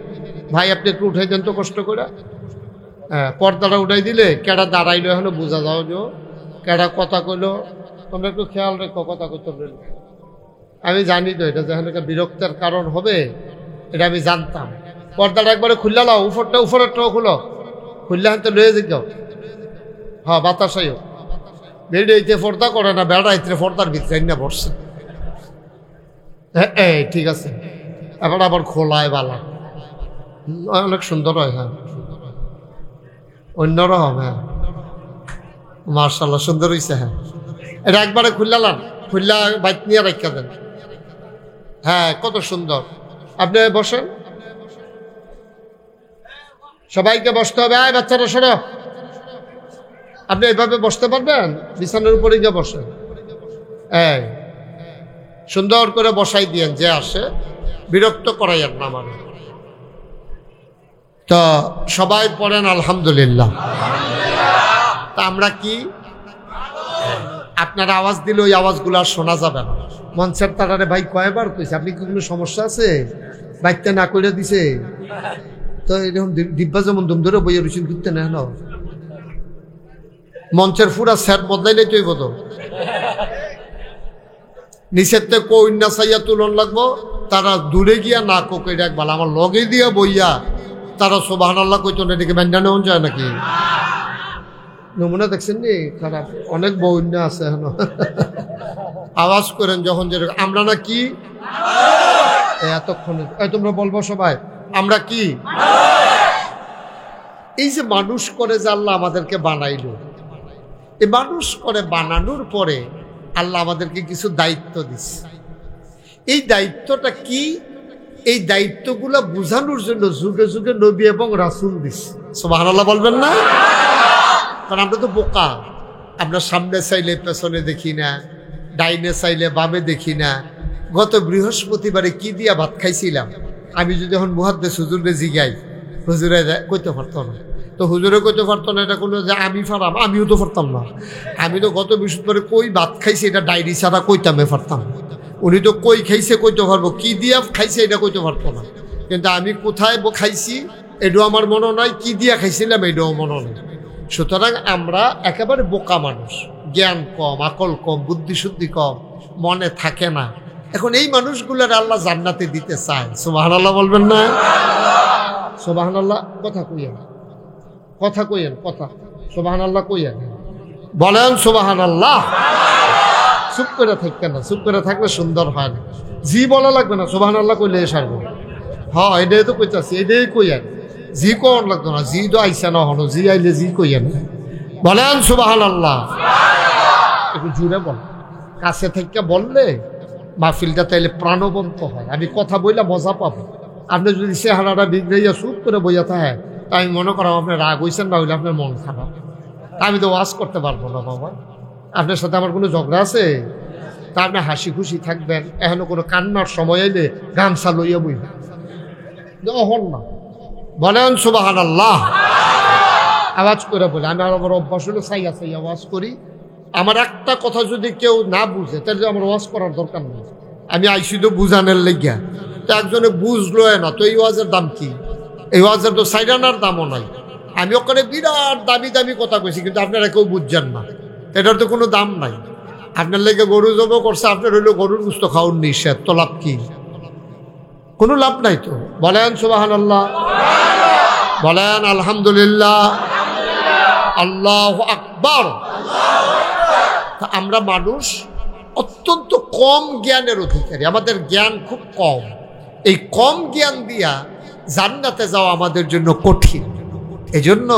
ভাই আপনি একটু উঠাই দেন তো কষ্ট করে। হ্যাঁ, পর্দাটা উঠাই দিলে কেডা দাঁড়াইলো এখনো বোঝা যাও যে কেডা কথা কইলো। তোমরা একটু খেয়াল রেখো কথা কইতে। আমি জানি তো এটা যেখানে একটা বিরক্তের কারণ হবে, এটা আমি জানতাম। পর্দাটা একবারে খুললা লাও, উপরেরটাও খুলো, খুললে হাতে লয়ে যাও। হ্যাঁ, বাতাসাইও বেড়ে পর্দা করে না, বেড়াইতে পর্দার ভিতরে না বসছে। হ্যাঁ ঠিক আছে, এখন আবার খোলায় বালা অনেক সুন্দর হয়। হ্যাঁ, অন্যরকম। হ্যাঁ, মার্শাল্লাহ সুন্দর হয়েছে। হ্যাঁ, এটা একবারে খুললাম, খুললা বাইক নিয়ে রাখা দেন। হ্যাঁ, কত সুন্দর। আপনি বসেন, সবাইকে বসতে হবে। আয় বাচ্চারা সরো, আপনি এইভাবে বসতে পারবেন? বিছানার উপরে গিয়ে বসেন। এই সুন্দর করে বসাই দিয়েন, যে আসে বিরক্ত করাইয়েন না মানে। তো সবাই পড়েন আলহামদুলিল্লাহ। তা আমরা কি, আপনার আওয়াজ দিলে ওই আওয়াজগুলো আর শোনা যাবে না। মঞ্চের তারারে ভাই কয়বার কইছে, আপনি কি কোনো সমস্যা আছে? বাইকটা না করে দিছে তো এরকম ডিব্বা যেমন দুম ধরে বইয়ে রুচিন করতে না। মঞ্চের পুরা সেট বদলাইলে তুই বদ নিচের থেকে কইন্যা চাইয়া তুলন লাগবো, তারা দূরে গিয়া না কোকে ডাকবাল আমার লগে দিয়া বইয়া তারা সুবহানাল্লাহ কইতো না, এদিকে ব্যান্ডা নেওয়া যায় নাকি? নমুনা দেখছেন নি? খারাপ অনেক বইন্যা আছে এখন। আওয়াজ করেন যখন যেরকম। আমরা না কি এতক্ষণে তোমরা বলবো সবাই আমরা কি? এই যে মানুষ করে যে আল্লাহ আমাদেরকে বানাইলো, এই মানুষ করে বানানোর পরে আল্লাহ আমাদেরকে কিছু দায়িত্ব দিচ্ছে। এই দায়িত্বটা কি? এই দায়িত্বগুলো বোঝানোর জন্য যুগে যুগে নবী এবং রাসূল দিচ্ছে। সুবহানাল্লাহ বলবেন না? কারণ আমরা তো বোকা, আমরা সামনে চাইলে পেছনে দেখি না, ডাইনে চাইলে বামে দেখি না। গত বৃহস্পতিবারে কি দিয়া ভাত খাইছিলাম আমি যদি এখন মুহাদ্দিস হুজুরে জিগাই, হুজুরে কইতে পারতো না। তো হুজুরে কইতে পারতো না, এটা কোনো যে আমি পারলাম, আমিও তো পারতাম না। আমি তো গত বৃহস্পতিবারে কই ভাত খাইছি এটা ডায়েরি ছাড়া কইতামে পারতাম। উনি তো কই খাইছে কইতে পারবো, কি দিয়া খাইছে এটা কইতে পারতো না। কিন্তু আমি কোথায় খাইছি এটাও আমার মনে নাই, কি দিয়া খাইছিলাম এটাও মনে নাই। সুতরাং আমরা একেবারে বোকা মানুষ, জ্ঞান কম, আকল কম, বুদ্ধি শুদ্ধি কম, মনে থাকে না। এখন এই মানুষগুলোর আল্লাহ জান্নাতে দিতে চায়। সুবহানাল্লাহ বলবেন না? সুবহানাল্লাহ কথা কইয়েন, কথা কইয়েন, কথা সুবহানাল্লাহ কইয়েন, বলেন সুবহানাল্লাহ। চুপ করে থাকবে না, চুপ করে থাকলে সুন্দর হয় না। জি বলা লাগবে না, সুবহানাল্লাহ কইলে সারব। হ্যাঁ, এটাই তো কইতাছি, এটাই কইয়েন, জি কোন লাগতো না। জি তো আইসা না হলো, জি আইলে জি কইয়েন, বলেন সুবহানাল্লাহ। একটু জুড়ে বল, কাছে থেকে বললে মাহফিলটা তাইলে প্রাণবন্ত হয়। আমি কথা বইলা মজা পাবো। আপনি যদি চেহারাটা বিগড়াইয়া চুপ করে বইয়া থাকে, তা আমি মনে করাম আপনার রাগ হইছেন না হইলে আপনার মন খারাপ। আমি তো ওয়াজ করতে পারবো না বাবা। আপনার সাথে আমার কোনো ঝগড়া আছে? তা আপনি হাসি খুশি থাকবেন। এখনো কোনো কান্নার সময় এলে গামছা লইয়া বইবেন, হন না। বলেন সুবহানাল্লাহ। আওয়াজ করে বলে। আমি আমার অভ্যাস হলো চাইয়া চাইয়া ওয়াজ করি। আমার একটা কথা যদি কেউ না বুঝে তাহলে আমার ওয়াজ করার দরকার নেই। আমি আইসি তো বুঝানোর লেগিয়া, তো একজনে বুঝলো না, তো এই ওয়াজের দাম কি? এই ওয়াজের তো সাইডানার দামও নাই। আমি ওখানে বিরাট দামি দামি কথা কইছি, কিন্তু আপনারা কেউ বুঝছেন না। এটার তো কোনো দাম নাই। আপনার লেগে গরু জব করছে, আপনার হইলো গরুর গোশত খাওয়ার নিষেধ, তো লাভ কি? কোনো লাভ নাই তো। বলেন সুবহানাল্লাহ, বলেন আলহামদুলিল্লাহ, আল্লাহু আকবার। আমরা মানুষ অত্যন্ত কম জ্ঞানের অধিকারী, আমাদের জ্ঞান খুব কম। এই কম জ্ঞান দিয়া জান্নাতে যাওয়া আমাদের জন্য কঠিন। এজন্য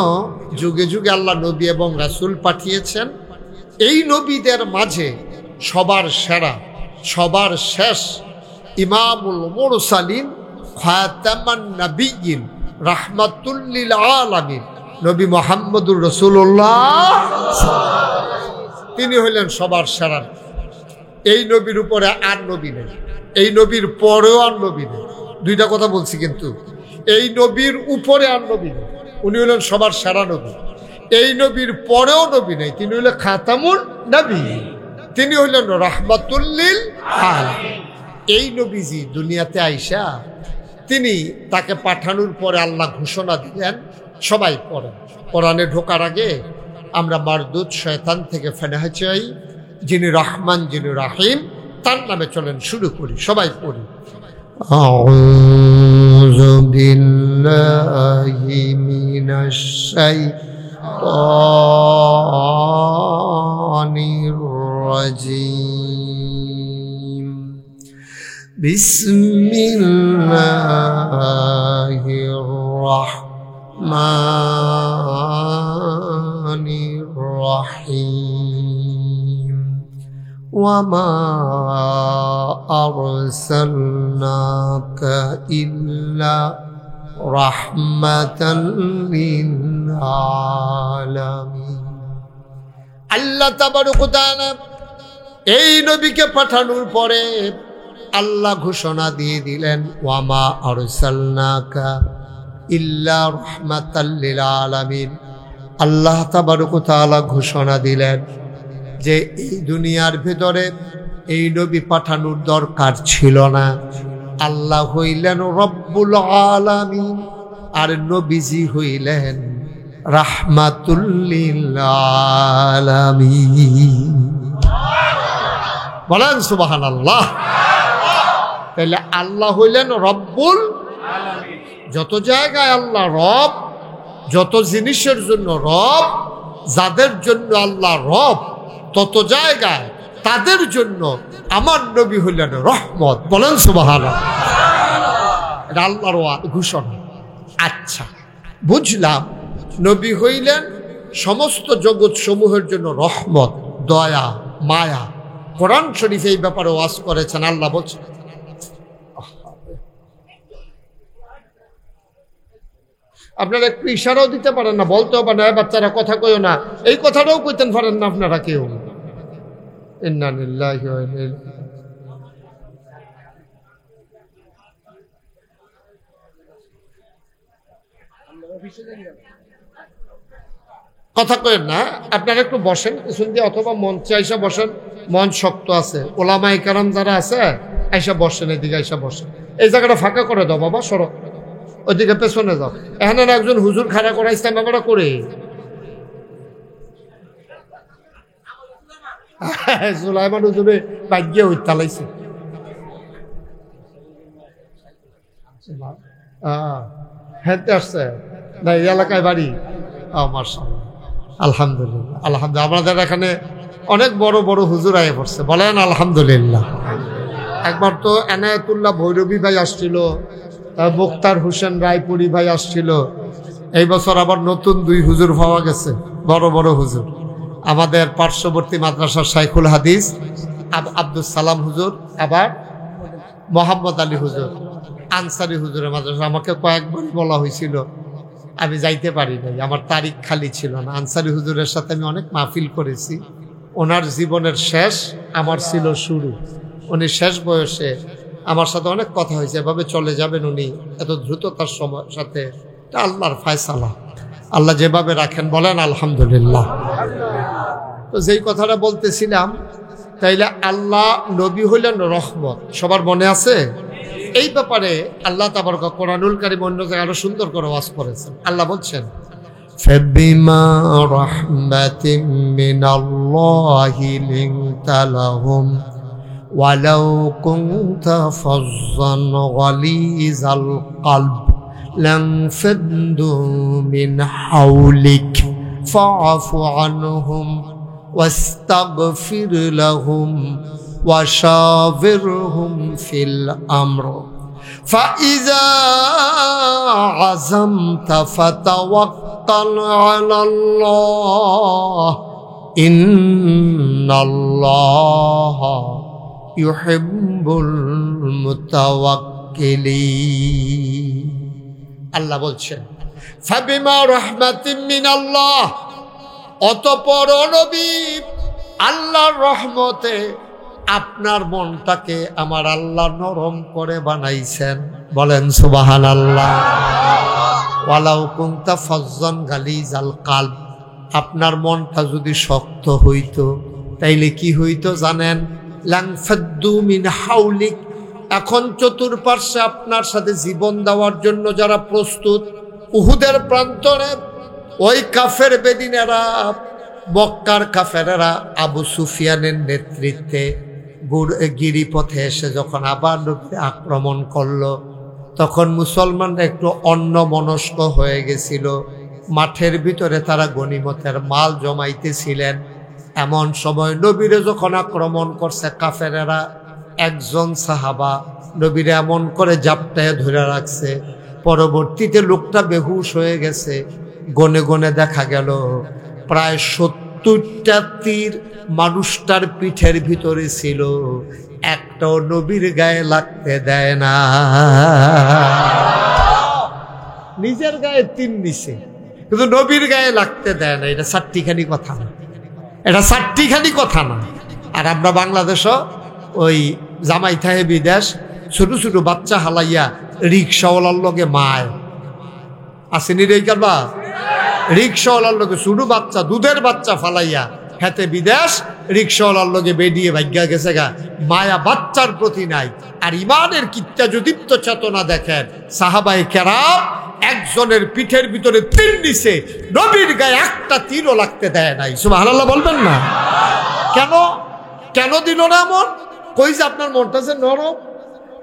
যুগে যুগে আল্লাহ নবী এবং রাসূল পাঠিয়েছেন। এই নবীদের মাঝে সবার সেরা, সবার শেষ, ইমামুল মুরসালিন, খাতামান নবিয়্যিন, রাহমাতুল লিল আলামিন, নবী মুহাম্মদুর রাসূলুল্লাহ, তিনি হইলেন সবার সেরা। এই নবীর উপরে আর নবী নেই, এই নবীর পরেও আর নবী নেই। দুইটা কথা বলছি, কিন্তু এই নবীর উপরে আর নবী নেই, উনি হলেন সবার সেরা নবী। এই নবীর পরেও নবী নেই, তিনি হলেন খাতামুন নবী, তিনি হইলেন রাহমাতুল লিল আলামিন। এই নবীজি দুনিয়াতে আইসা তিনি তাকে পাঠানোর পরে আল্লাহ ঘোষণা দিলেন, সবাই পড়েন। কোরআনে ঢোকার আগে আমরা মারদুদ শয়তান থেকে ফেনাহ চাই, যিনি রহমান যিনি রাহিম, তার নামে চলেন শুরু করি, সবাই পড়ি। আউযু বিল্লাহি মিনাশ শাইতানির রাজীম। বিসমিল্লাহির রাহমানির রাহিম। ওয়ামা আরসালনাকা ইল্লা রাহমাতাল লিল আলামিন। আল্লাহ তাবারক ওয়া তাআলা এই নবীকে পাঠানোর পরে আল্লাহ ঘোষণা দিয়ে দিলেন, ওয়ামা আরসালনাকা ইল্লা রাহমাতাল লিল আলামিন। আল্লাহ তাবারক ওয়া তাআলা ঘোষণা দিলেন যে এই দুনিয়ার ভেতরে এই নবী পাঠানোর দরকার ছিল না। আল্লাহ হইলেন রব্বুল আলামিন, আর নবীজি হইলেন রাহমাতুল লিল আলামিন। বলেন সুবহানাল্লাহ। তাহলে আল্লাহ হইলেন রব্বুল আলামিন। যত জায়গায় আল্লাহ রব, যত জিনিসের জন্য রব, যাদের জন্য আল্লাহ রব, তত জায়গায় তাদের জন্য আমার নবী হইলেন রহমত। বলেন সুবহানাল্লাহ। এটা আল্লাহর ঘোষণা। আচ্ছা, বুঝলাম, নবী হইলেন সমস্ত জগৎ সমূহের জন্য রহমত, দয়া, মায়া। কোরআন শরীফ এই ব্যাপারে ওয়াজ করেছেন। আল্লাহ বলছেন, আপনারা একটু ইশারাও দিতে পারেন না, বলতেও পারেন না, বাচ্চারা কথা কইও না, এই কথাটাও কইতেন পারেন না আপনারা কেউ। ইন্না লিল্লাহি ওয়া ইন্না ইলাইহি রাজিউন। কথা কইেন না, আপনারা একটু বসেন পিছন দিয়ে, অথবা মঞ্চে আইসা বসেন, মঞ্চ শক্ত আছে, ওলামায়ে কেরাম যারা আছে আইসা বসেন, এদিকে আইসা বসেন। এই জায়গাটা ফাঁকা করে দাও বাবা, সরো ওইদিকে পেছনে যাও। এখানে একজন হুজুর খাড়া করা ইসলাম ব্যাপারটা করে সুলাইমান হুজুরে ভাগ্যে উত্তালাইছে। হ্যাঁ আসছে না, এই এলাকায় বাড়ি। মাশাআল্লাহ, আলহামদুলিল্লাহ, আলহামদুলিল্লাহ। আমাদের এখানে অনেক বড় বড় হুজুর আয়ে পড়ছে, বলেন আলহামদুলিল্লাহ। একবার তো এনায়েতুল্লাহ ভৈরবী ভাই আসছিল, মুক্তার হোসেন রায়পুরি ভাই আসছিল। এই বছর আবার নতুন 2 হুজুর পাওয়া গেছে, বড় বড় হুজুর। আমাদের পার্শ্ববর্তী মাদ্রাসার শাইখুল হাদিস আব্দুল সালাম হুজুর, আবার মোহাম্মদ আলী হুজুর, আনসারি হুজুরের মাদ্রাসা। আমাকে কয়েকবার বলা হয়েছিল, আমি যাইতে পারি নাই, আমার তারিখ খালি ছিল না। আনসারি হুজুরের সাথে আমি অনেক মাহফিল করেছি। ওনার জীবনের শেষ, আমার ছিল শুরু। উনি শেষ বয়সে আমার সাথে অনেক কথা হয়েছে, এভাবে চলে যাবেন উনি এত দ্রুততার সাথে। এটা আল্লাহর ফায়সালা, আল্লাহ যেভাবে রাখেন, বলেন আলহামদুলিল্লাহ। তো যেই কথাটা বলতেছিলাম, তাইলে আল্লাহ নবী হইলেন রহমত, সবার মনে আছে? এই ব্যাপারে আল্লাহ তাবারক কোরআনুল কারীম অন্য জায়গায় আরো সুন্দর করে ওয়াজ করেছেন। আল্লাহ বলছেন, ফাবিমা রাহমাতিম মিনাল্লাহি লিনতা লাহুম ওয়ালাউ কুনতা ফাজ্জান গালিজাল কলব লানফাদ্দু মিন হাওলিক ফাআফু আনহুম ওয়াস্তাগফির লাহুম وشاورهم في الأمر فإذا عزمت فتوكل على الله إن الله يحب المتوكلين। আল্লাহ বলছেন, ফাবিমা রাহমাতিম মিনাল্লাহ, অতঃপর নবী আল্লাহর রহমতে আপনার মনটাকে আমার আল্লাহ নরম করে বানাইছেন। বলেন সুবহানাল্লাহ। ওয়ালাউ কুনতা ফাজ্জান গালিজাল কালব, আপনার মনটা যদি শক্ত হইতো তাইলে কি হইতো জানেন? লাংফাদ্দু মিন হাউলিক, এখন চতুর্পার্শ্বে আপনার সাথে জীবন দেওয়ার জন্য যারা প্রস্তুত, উহুদের প্রান্তরে ওই কাফের বেদিনেরা, মক্কার কাফেরেরা আবু সুফিয়ানের নেতৃত্বে গিরিপথে এসে যখন আবার নবীকে আক্রমণ করলো, তখন মুসলমানরা একটু অন্যমনস্ক হয়ে গেছিল। মাঠের ভিতরে তারা গনিমতের মাল জমাইতেছিলেন। এমন সময় নবীরে যখন আক্রমণ করছে কাফেরেরা, একজন সাহাবা নবীরে এমন করে জাপটায় ধরে রাখছে, পরবর্তীতে লোকটা বেহুশ হয়ে গেছে। গনে গনে দেখা গেল প্রায় 70টা তীর মানুষটার পিঠের ভিতরে ছিল, একটাও নবীর গায়ে লাগতে দেয় না। নিজের গায়ে তীর নিছে কিন্তু নবীর গায়ে লাগতে দেয় না। এটা চারটিখানি কথা না, এটা চারটিখানি কথা না। আর আমরা বাংলাদেশও ওই জামাই থাহে বিদেশ, ছোট ছোট বাচ্চা হালাইয়া রিক্সাওয়ালার লগে মায় আসেনি রে কারবা, রিক্সাওয়ালার লগে ছোট বাচ্চা, দুধের বাচ্চা ফালাইয়া হেতে বিদেশ, রিক্সাওয়ালার লগে বেরিয়ে ভাগ্যা গেছে গা। মায়া বাচ্চার প্রতি নাই। আর ইমানের কিত্যাযদীপ্ত চেতনা দেখেন, সাহাবায়ে কেরাম একজনের পিঠের ভিতরে তীর দিছে, নবীর গায়ে একটা তীরও লাগতে দেয় নাই। সুবহানাল্লাহ বলবেন না? কেন কেন দিল না এমন? কই যে আপনার মনটা যে নরম,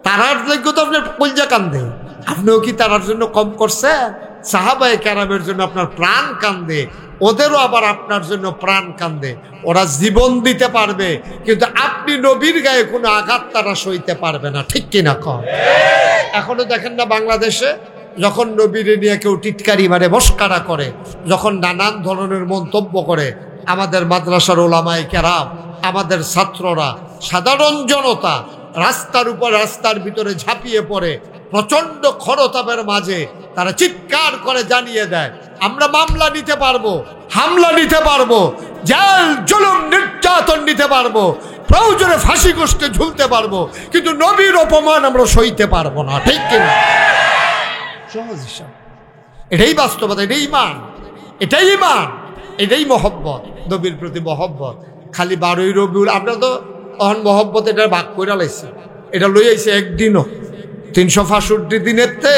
তারার যোগ্য তো আপনার কলজা কান্দে, আপনিও কি তারার জন্য কম করছেন? সাহাবায়ে কেরামের জন্য আপনার প্রাণ কান্দে, ওদেরও আবার আপনার জন্য প্রাণ কান্দে। ওরা জীবন দিতে পারবে, কিন্তু আপনি নবীর গায়ে কোনো আঘাত তারা সইতে পারবে না। ঠিক কিনা কম? এখনো দেখেন না বাংলাদেশে যখন নবীর নিয়ে কেউ টিটকারি মারে, মস্কারা করে, যখন নানান ধরনের মন্তব্য করে, আমাদের মাদ্রাসার ওলামায়ে কেরাম, আমাদের ছাত্ররা, সাধারণ জনতা রাস্তার উপর রাস্তার ভিতরে ঝাঁপিয়ে পড়ে, প্রচন্ড খরতাপের মাঝে তারা চিৎকার করে জানিয়ে দেয়, আমরা মামলা নিতে পারবো, হামলা নিতে পারবো, জেল জুলুম নির্যাতন নিতে পারবো, প্রয়োজনে ফাঁসি গোষ্ঠে ঝুলতে পারবো, কিন্তু নবীর অপমান আমরা সইতে পারবো না। ঠিক কিনা? সহজ হিসাব। এটাই বাস্তবতা, এটাই ইমান, এটাই ইমান, এটাই মহব্বত, নবীর প্রতি মহব্বত। খালি 12ই রবিউল, আমরা তো অহন মহব্বত এটা ভাগ করে লাইছি, এটা লই আইছে একদিনও, 365 দিনের তে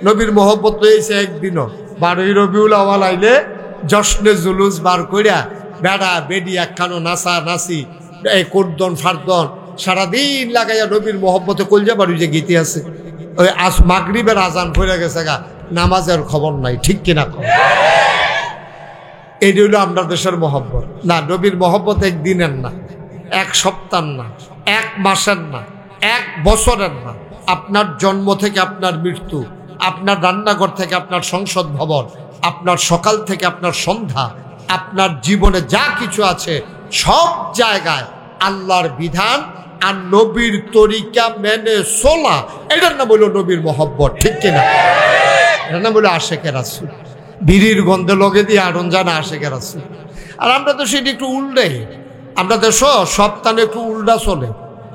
নবীর মহব্বত লই আইছে একদিনও। 12ই রবিউল আওয়াল আইলে জশ্নে জুলুস বার কইরা বেড়া বেডি একখানো নাচা নাচি, এই কোরদন ফারদন সারাদিন লাগাইয়া নবীর মহব্বতে কলজা বাড়ি যে গীতি আছে। ওই আজ মাগরিবের আজান পড়ে গেছে গা, নামাজের খবর নাই। ঠিক কিনা? এই হইল আমরা দেশের মহব্বত। না, নবীর মহব্বত একদিনের না, এক সপ্তাহ না, এক মাসের না, এক বছরের না। আপনার জন্ম থেকে আপনার মৃত্যু, আপনার রান্নাঘর থেকে আপনার সংসদ ভবন, আপনার সকাল থেকে আপনার সন্ধ্যা, আপনার জীবনে যা কিছু আছে সব জায়গায় আল্লাহর বিধান আর নবীর তরিকা মেনে চলা, এটার নাম হইল নবীর মহব্বত। ঠিক কিনা? এটার নাম হইল আশেকে রাসূল। বিড়ির গন্ধে লগে দিয়ে আড়ন জানা আশেকে রাসূল। আর আমরা তো সেটা একটু উল্টে, আমরা দেশ সপ্তাহে একটু উল্টা চলে।